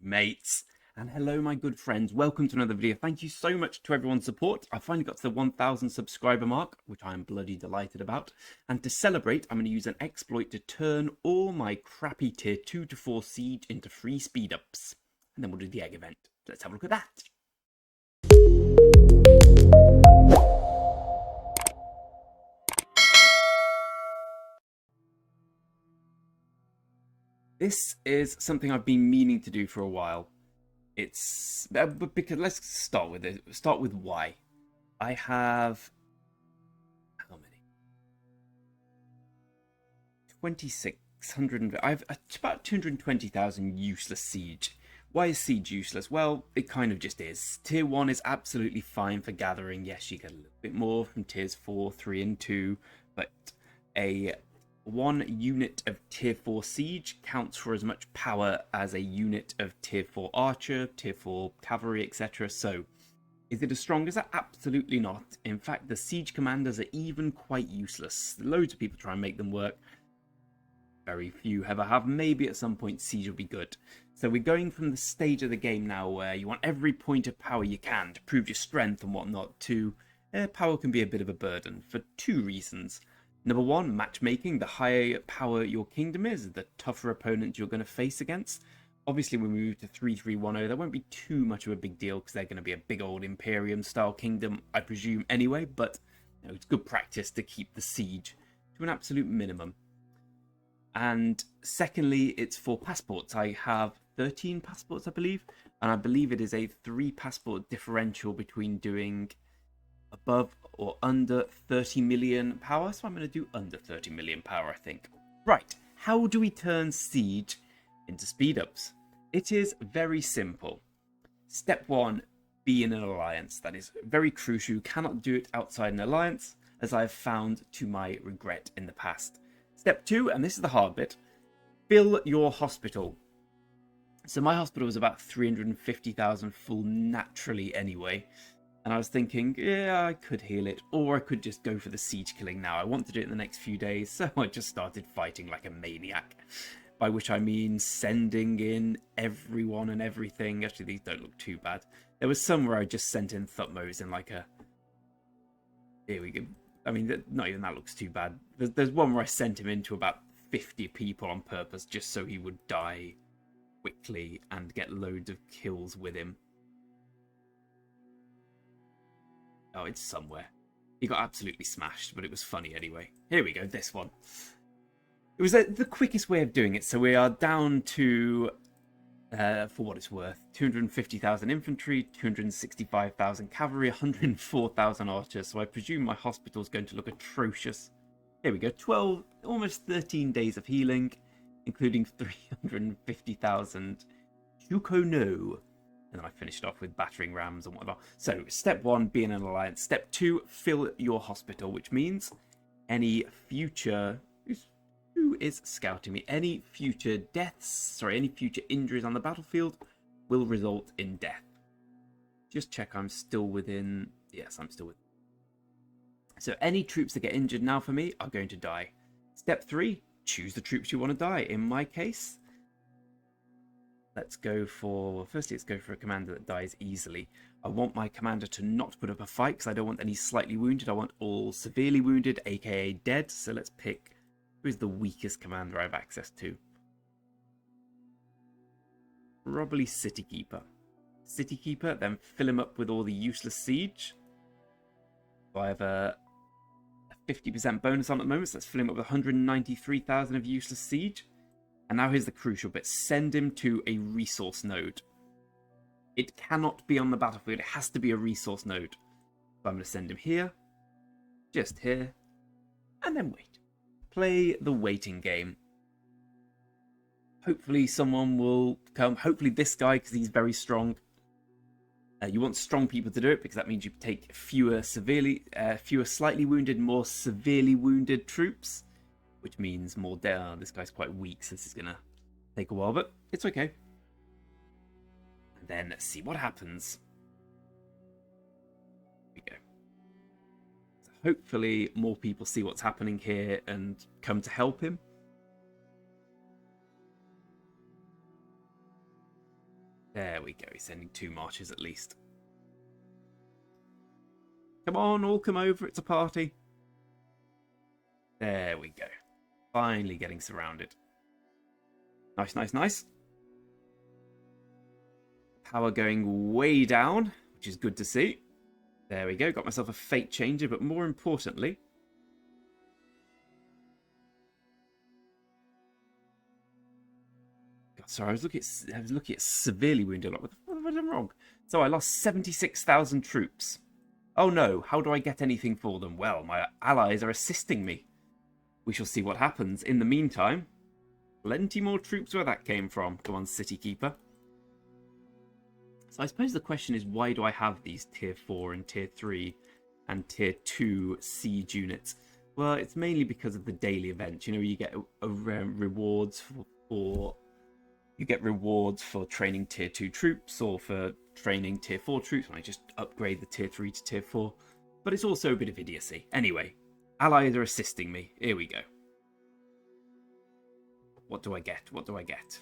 mates, and hello my good friends. Welcome to another video. Thank you so much to everyone's support. I finally got to the 1000 subscriber mark, which I am bloody delighted about. And to celebrate, I'm going to use an exploit to turn all my crappy tier 2 to 4 siege into free speed ups. And then we'll do the egg event. Let's have a look at that. This is something I've been meaning to do for a while. It's because let's start with it. Start with why. I have how many? 2,600. I've about 220,000 useless siege. Why is siege useless? Well, it kind of just is. Tier 1 is absolutely fine for gathering. Yes, you get a little bit more from tiers 4, 3, and 2, but a 1 unit of tier 4 siege counts for as much power as a unit of tier 4 archer, tier 4 cavalry, etc. So, is it as strong as that? Absolutely not. In fact, the siege commanders are even quite useless. Loads of people try and make them work. Very few ever have. Maybe at some point siege will be good. So we're going from the stage of the game now where you want every point of power you can to prove your strength and whatnot to power can be a bit of a burden for 2 reasons. Number 1, matchmaking. The higher power your kingdom is, the tougher opponents you're going to face against. Obviously, when we move to 3310, there won't be too much of a big deal because they're going to be a big old Imperium-style kingdom, I presume, anyway. But it's good practice to keep the siege to an absolute minimum. And secondly, it's for passports. I have 13 passports, I believe. And I believe it is a 3 passport differential between doing above or under 30 million power, so I'm going to do under 30 million power, I think. Right, how do we turn siege into speed ups? It is very simple. Step 1, be in an alliance. That is very crucial. You cannot do it outside an alliance, as I have found to my regret in the past. Step 2, and this is the hard bit, fill your hospital. So my hospital was about 350,000 full naturally anyway. And I was thinking, yeah, I could heal it, or I could just go for the siege killing now. I want to do it in the next few days, so I just started fighting like a maniac. By which I mean sending in everyone and everything. Actually, these don't look too bad. There was some where I just sent in Thutmose in like a... Here we go. I mean, not even that looks too bad. There's one where I sent him into about 50 people on purpose, just so he would die quickly and get loads of kills with him. Oh, it's somewhere. He got absolutely smashed, but it was funny anyway. Here we go, this one. It was the quickest way of doing it. So we are down to, for what it's worth, 250,000 infantry, 265,000 cavalry, 104,000 archers. So I presume my hospital's going to look atrocious. Here we go, 12, almost 13 days of healing, including 350,000 Chukono. And then I finished off with battering rams and whatnot. So, step 1, be in an alliance. Step 2, fill your hospital, which means any future... Who is scouting me? Any future deaths, any future injuries on the battlefield will result in death. Just check I'm still within... Yes, I'm still within. So, any troops that get injured now for me are going to die. Step 3, choose the troops you want to die. In my case... Let's go for... Firstly, let's go for a commander that dies easily. I want my commander to not put up a fight because I don't want any slightly wounded. I want all severely wounded, aka dead. So let's pick... Who is the weakest commander I have access to? Probably City Keeper. City Keeper, then fill him up with all the useless siege. So I have a 50% bonus on at the moment, so let's fill him up with 193,000 of useless siege. And now here's the crucial bit. Send him to a resource node. It cannot be on the battlefield. It has to be a resource node. So I'm going to send him here. Just here. And then wait. Play the waiting game. Hopefully someone will come. Hopefully this guy, because he's very strong. You want strong people to do it, because that means you take fewer slightly wounded, more severely wounded troops. Which means more down. This guy's quite weak, so this is going to take a while, but it's okay. And then let's see what happens. Here we go. So hopefully more people see what's happening here and come to help him. There we go. He's sending 2 marches at least. Come on, all come over. It's a party. There we go. Finally getting surrounded. Nice, nice, nice. Power going way down, which is good to see. There we go. Got myself a fate changer, but more importantly... God, sorry, I was looking at severely wounded. What have I done wrong? So I lost 76,000 troops. Oh no, how do I get anything for them? Well, my allies are assisting me. We shall see what happens. In the meantime, plenty more troops where that came from. Come on, City Keeper. So I suppose the question is, why do I have these tier 4 and tier 3 and tier 2 siege units? Well, it's mainly because of the daily events. You know, you get rewards for you get rewards for training tier 2 troops or for training tier 4 troops, and I just upgrade the tier 3 to tier 4. But it's also a bit of idiocy. Anyway, allies are assisting me. Here we go. What do I get? What do I get?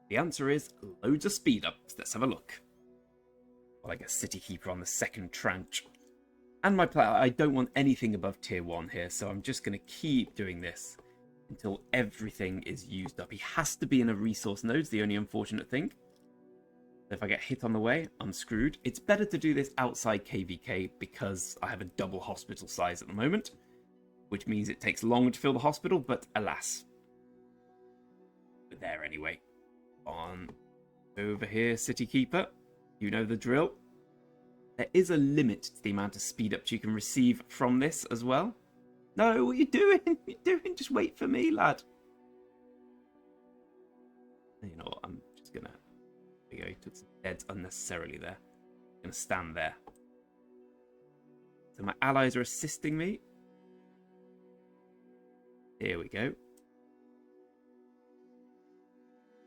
The answer is loads of speed ups. Let's have a look. Like a City Keeper on the second tranche. And my player, I don't want anything above tier 1 here, so I'm just going to keep doing this until everything is used up. He has to be in a resource node, it's the only unfortunate thing. If I get hit on the way, I'm screwed. It's better to do this outside KVK because I have a double hospital size at the moment, which means it takes longer to fill the hospital, but alas. But there anyway. On over here, City Keeper. You know the drill. There is a limit to the amount of speed ups you can receive from this as well. No, what are you doing? What are you doing? Just wait for me, lad. You know what? I'm just gonna... There we go. He took some deads unnecessarily there. I'm gonna stand there. So my allies are assisting me. Here we go.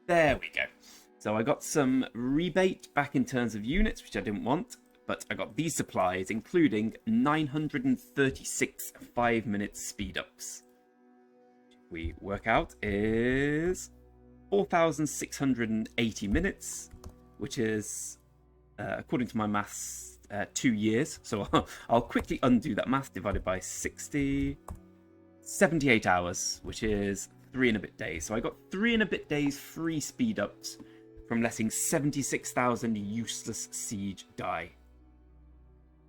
There we go. So I got some rebate back in terms of units, which I didn't want. But I got these supplies, including 936 5-minute speed ups. We work out is 4,680 minutes, which is, according to my maths, 2 years. So I'll quickly undo that math divided by 60, 78 hours, which is 3 and a bit days. So I got 3 and a bit days free speed ups from letting 76,000 useless siege die.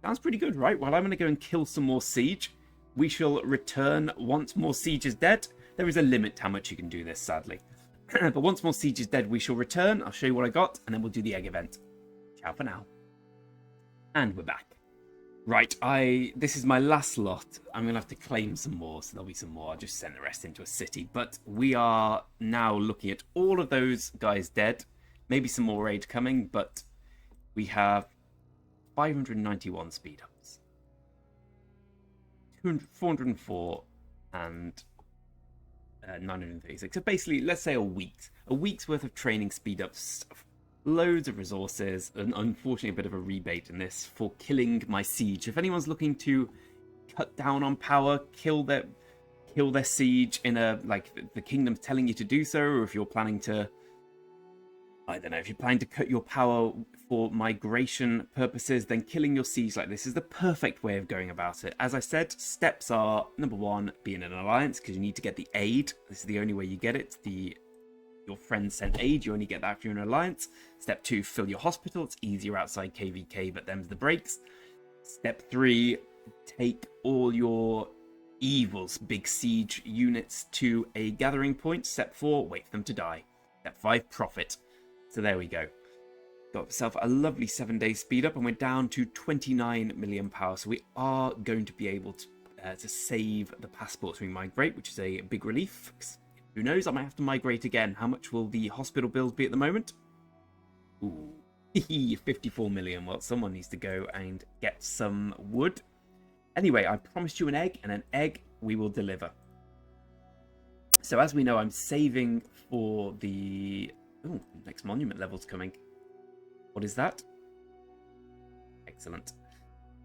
Sounds pretty good, right? Well, I'm going to go and kill some more siege. We shall return once more siege is dead. There is a limit to how much you can do this, sadly. But once more siege is dead, we shall return. I'll show you what I got, and then we'll do the egg event. Ciao for now. And we're back. Right, this is my last lot. I'm going to have to claim some more, so there'll be some more. I'll just send the rest into a city. But we are now looking at all of those guys dead. Maybe some more raid coming, but we have 591 speed ups, 404, and 936. So basically, let's say a week's worth of training speed ups stuff. Loads of resources, and unfortunately a bit of a rebate in this for killing my siege. If anyone's looking to cut down on power, kill their siege in a, like the kingdom's telling you to do so, or if you're planning to, I don't know, if you're planning to cut your power for migration purposes, then killing your siege like this is the perfect way of going about it. As I said, steps are, number 1, be in an alliance, because you need to get the aid. This is the only way you get it. Your friends sent aid, you only get that if you're in an alliance. Step 2, fill your hospital. It's easier outside KVK, but them's the breaks. Step 3, take all your evils, big siege units to a gathering point. Step 4, wait for them to die. Step 5, profit. So there we go. Got myself a lovely 7-day speed up, and we're down to 29 million power. So we are going to be able to save the passports we migrate, which is a big relief. Who knows, I might have to migrate again. How much will the hospital bills be at the moment? Ooh, 54 million. Well, someone needs to go and get some wood. Anyway, I promised you an egg, and an egg we will deliver. So as we know, I'm saving for the... Oh, next monument level's coming. What is that? Excellent.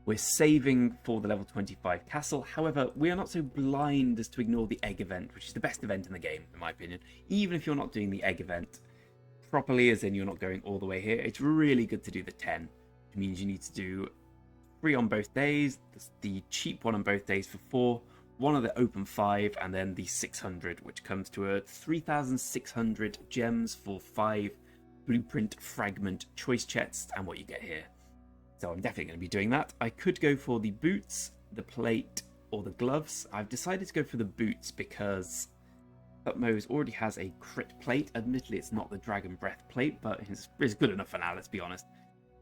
We're saving for the level 25 castle. However, we are not so blind as to ignore the egg event, which is the best event in the game, in my opinion. Even if you're not doing the egg event, properly, as in you're not going all the way here, it's really good to do the 10. Which means you need to do 3 on both days, the cheap one on both days for 4, one of the open 5, and then the 600, which comes to a 3,600 gems for 5 blueprint fragment choice chests, and what you get here. So I'm definitely going to be doing that. I could go for the boots, the plate, or the gloves. I've decided to go for the boots because Utmost already has a crit plate. Admittedly, it's not the Dragon Breath plate, but it's good enough for now, let's be honest.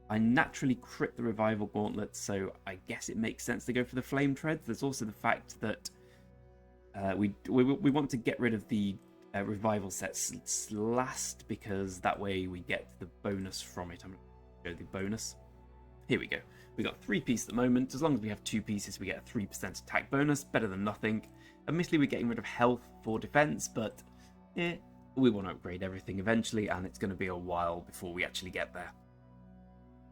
I naturally crit the Revival Gauntlet, so I guess it makes sense to go for the Flame Treads. There's also the fact that we want to get rid of the Revival sets last, because that way we get the bonus from it. I'm going to show the bonus. Here we go. We got 3 pieces at the moment. As long as we have 2 pieces, we get a 3% attack bonus. Better than nothing. Admittedly, we're getting rid of health for defense, but we want to upgrade everything eventually, and it's going to be a while before we actually get there.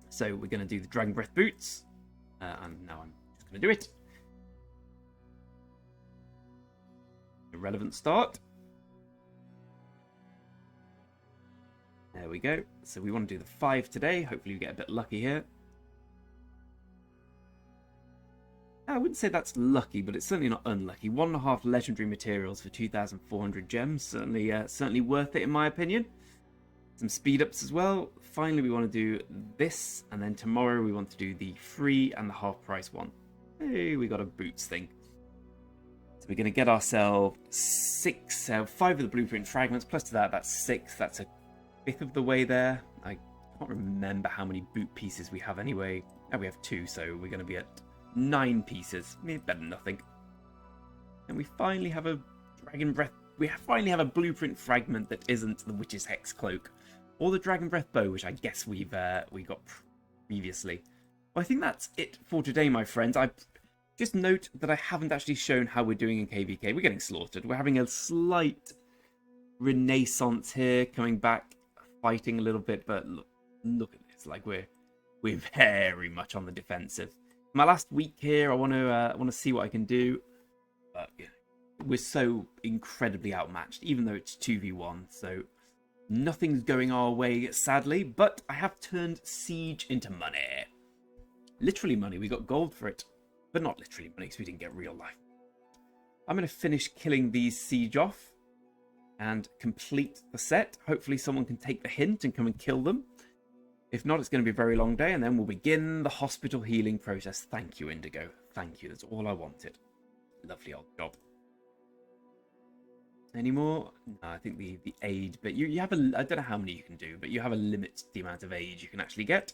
So we're going to do the Dragon Breath boots, and now I'm just going to do it. Irrelevant start. There we go. So we want to do the 5 today. Hopefully we get a bit lucky here. I wouldn't say that's lucky, but it's certainly not unlucky. 1.5 legendary materials for 2,400 gems. Certainly worth it in my opinion. Some speed ups as well. Finally, we want to do this, and then tomorrow we want to do the free and the half price one. Hey, we got a boots thing. So we're going to get ourselves 5 of the blueprint fragments. Plus to that, that's 6. That's a 5th of the way there. I can't remember how many boot pieces we have anyway. Oh, we have 2, so we're going to be at 9 pieces. Better than nothing. And we finally have a Dragon Breath. We finally have a blueprint fragment that isn't the Witch's Hex Cloak or the Dragon Breath Bow, which I guess we got previously. Well, I think that's it for today, my friends. I just note that I haven't actually shown how we're doing in KVK. We're getting slaughtered. We're having a slight renaissance here, coming back, fighting a little bit, but look at this. Like we're very much on the defensive. My last week here, I want to see what I can do, but yeah, we're so incredibly outmatched, even though it's 2v1. So nothing's going our way, sadly. But I have turned siege into money, literally money. We got gold for it, but not literally money because we didn't get real life. I'm going to finish killing these siege off and complete the set. Hopefully, someone can take the hint and come and kill them. If not, it's going to be a very long day, and then we'll begin the hospital healing process. Thank you, Indigo. Thank you. That's all I wanted. Lovely old job. Any more? No, I think the aid, but you have a, I don't know how many you can do, but you have a limit to the amount of aid you can actually get.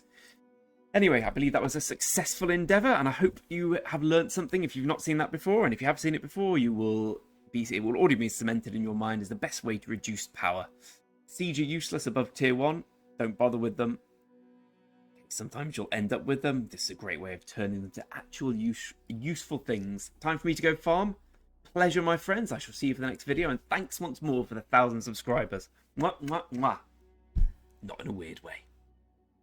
Anyway, I believe that was a successful endeavour, and I hope you have learnt something if you've not seen that before, and if you have seen it before, it will already be cemented in your mind as the best way to reduce power. Siege are useless above tier 1. Don't bother with them. Sometimes you'll end up with them. This is a great way of turning them to actual useful things. Time for me to go farm. Pleasure, my friends. I shall see you for the next video. And thanks once more for the 1,000 subscribers. Mwah, mwah, mwah. Not in a weird way.